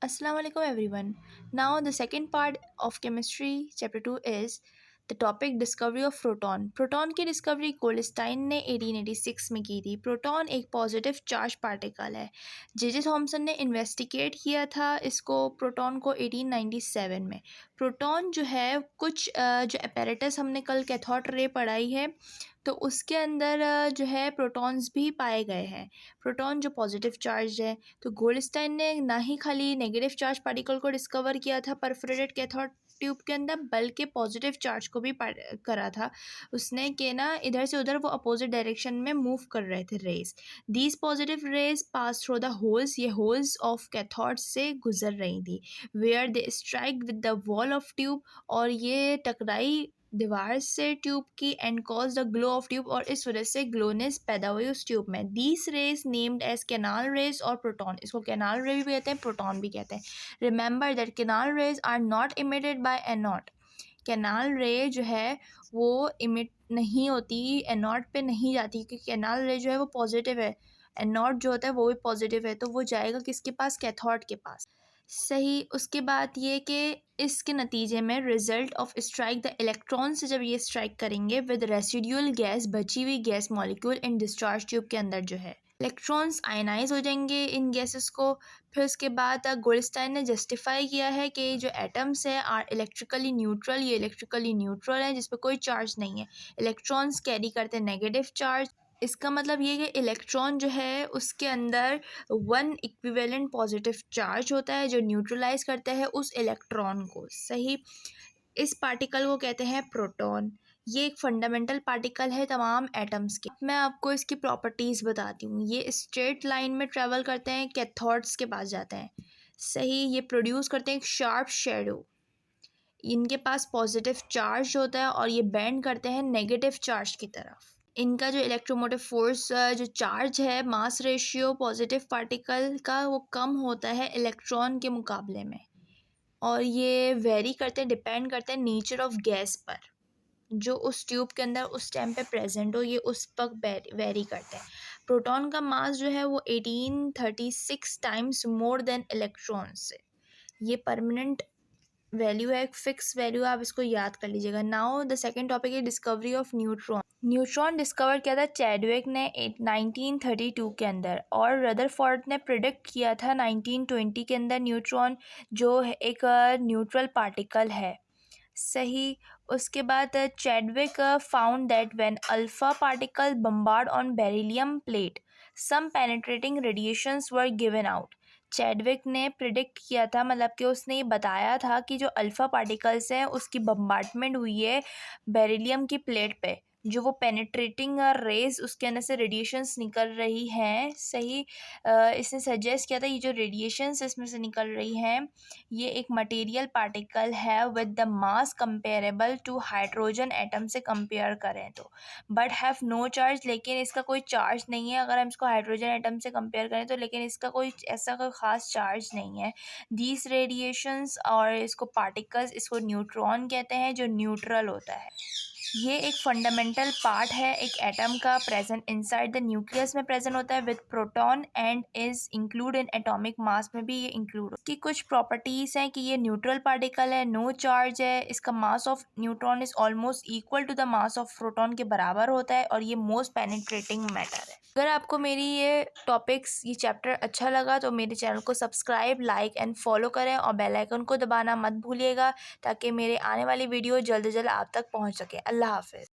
Assalamu alaikum everyone. Now the second part of chemistry chapter 2 is the topic discovery of proton. Proton की discovery Goldstein ने 1886 में की थी। Proton एक positive charge particle है। J Thomson ने investigate किया था इसको प्रोटॉन को 1897 में। प्रोटॉन जो है कुछ जो अपैरेटस हमने कल कैथोड रे पढ़ाई है तो उसके अंदर जो है प्रोटॉन्स भी पाए गए हैं। प्रोटॉन जो पॉजिटिव चार्ज है तो गोल्डस्टाइन ने ना ही खाली नेगेटिव चार्ज पार्टिकल को डिस्कवर किया था परफोरेटेड कैथोड ट्यूब के अंदर, बल्कि पॉजिटिव चार्ज को भी करा था उसने कि ना इधर से उधर वो अपोजिट डायरेक्शन में मूव कर रहे थे rays. These positive rays pass through the holes, ये होल्स ऑफ कैथोड से गुजर रही थी where they strike with the wall of tube, और ये टकराई दीवार से ट्यूब की and cause the glow of tube, और इस वजह से ग्लोनेस पैदा हुई उस ट्यूब में। These rays named as canal rays और प्रोटॉन, इसको कैनाल रे भी कहते हैं प्रोटॉन भी कहते हैं। Remember that canal rays are not emitted by anode. Canal ray जो है वो इमिट नहीं होती, एनोड पे नहीं जाती, क्योंकि कैनाल रे जो है वो पॉजिटिव है, एनोड जो होता है वो भी पॉजिटिव है, तो वो जाएगा किसके पास, कैथोड के पास। सही। उसके बाद ये कि इसके नतीजे में result of strike the electron से जब ये स्ट्राइक करेंगे विद रेसिडुअल गैस, बची हुई गैस मॉलिक्यूल इन डिस्चार्ज ट्यूब के अंदर जो है इलेक्ट्रॉन्स आयनाइज हो जाएंगे इन गैसेस को। फिर उसके बाद गोल्डस्टाइन ने जस्टिफाई किया है कि जो एटम्स है आर इलेक्ट्रिकली न्यूट्रल, ये इलेक्ट्रिकली न्यूट्रल है जिस पे कोई चार्ज नहीं है। इलेक्ट्रॉन्स कैरी करते हैं नेगेटिव चार्ज। इसका मतलब ये कि इलेक्ट्रॉन जो है उसके अंदर वन इक्विवेलेंट पॉजिटिव चार्ज होता है जो न्यूट्रलाइज करता है उस इलेक्ट्रॉन को। सही। इस पार्टिकल को कहते हैं प्रोटॉन। ये एक फंडामेंटल पार्टिकल है तमाम एटम्स के। मैं आपको इसकी प्रॉपर्टीज़ बताती हूँ। ये स्ट्रेट लाइन में ट्रेवल करते हैं, कैथोड्स के पास जाते हैं। सही। ये प्रोड्यूस करते हैं एक शार्प शेडो। इनके पास पॉजिटिव चार्ज होता है और ये बेंड करते हैं नेगेटिव चार्ज की तरफ। इनका जो इलेक्ट्रोमोटिव फोर्स, जो चार्ज है, मास रेशियो पॉजिटिव पार्टिकल का वो कम होता है इलेक्ट्रॉन के मुकाबले में, और ये वेरी करते हैं, डिपेंड करते हैं नेचर ऑफ गैस पर जो उस ट्यूब के अंदर उस टाइम पे प्रेजेंट हो, ये उस वक्त वेरी करते हैं। प्रोटॉन का मास जो है वो 1836 टाइम्स मोर देन इलेक्ट्रॉन से। ये परमानेंट वैल्यू है, एक फिक्स वैल्यू, आप इसको याद कर लीजिएगा। नाउ द सेकंड टॉपिक है discovery of neutron. Neutron discover किया था चैडविक ने 1932 के अंदर, और रदरफोर्ड ने प्रिडिक्ट किया था 1920 के अंदर न्यूट्रॉन जो एक न्यूट्रल पार्टिकल है। सही। उसके बाद Chadwick found that when alpha particle bombard on beryllium plate some penetrating radiations were given out. Chadwick ने प्रिडिक्ट किया था, मतलब कि उसने ये बताया था कि जो अल्फ़ा पार्टिकल्स हैं उसकी बम्बार्टमेंट हुई है बेरिलियम की प्लेट पे, जो वो पेनिट्रेटिंग रेज उसके अंदर से रेडिएशंस निकल रही हैं। सही। इसने सजेस्ट किया था ये जो रेडिएशंस इसमें से निकल रही हैं ये एक मटेरियल पार्टिकल है with the mass comparable to hydrogen atom से कंपेयर करें तो, बट हैव नो चार्ज, लेकिन इसका कोई चार्ज नहीं है अगर हम इसको हाइड्रोजन एटम से कंपेयर करें तो, लेकिन इसका कोई ऐसा कोई ख़ास चार्ज नहीं है। दीज रेडिएशंस और इसको पार्टिकल्स, इसको न्यूट्रॉन कहते हैं जो न्यूट्रल होता है। ये एक फंडामेंटल पार्ट है एक एटम का, प्रेजेंट इनसाइड द न्यूक्लियस में प्रेजेंट होता है with proton and is include in atomic mass में भी ये इंक्लूड। की कुछ प्रॉपर्टीज़ हैं कि ये न्यूट्रल पार्टिकल है, नो चार्ज है, इसका mass of neutron is almost equal to the mass of proton के बराबर होता है, और ये मोस्ट पेनिट्रेटिंग मैटर है। अगर आपको मेरी ये टॉपिक्स, ये चैप्टर अच्छा लगा तो मेरे चैनल को सब्सक्राइब, लाइक एंड फॉलो करें, और बेल आइकन को दबाना मत भूलिएगा ताकि मेरे आने वाली वीडियो जल्द से जल्द आप तक पहुंच सके। अल्लाह हाफ़िज़।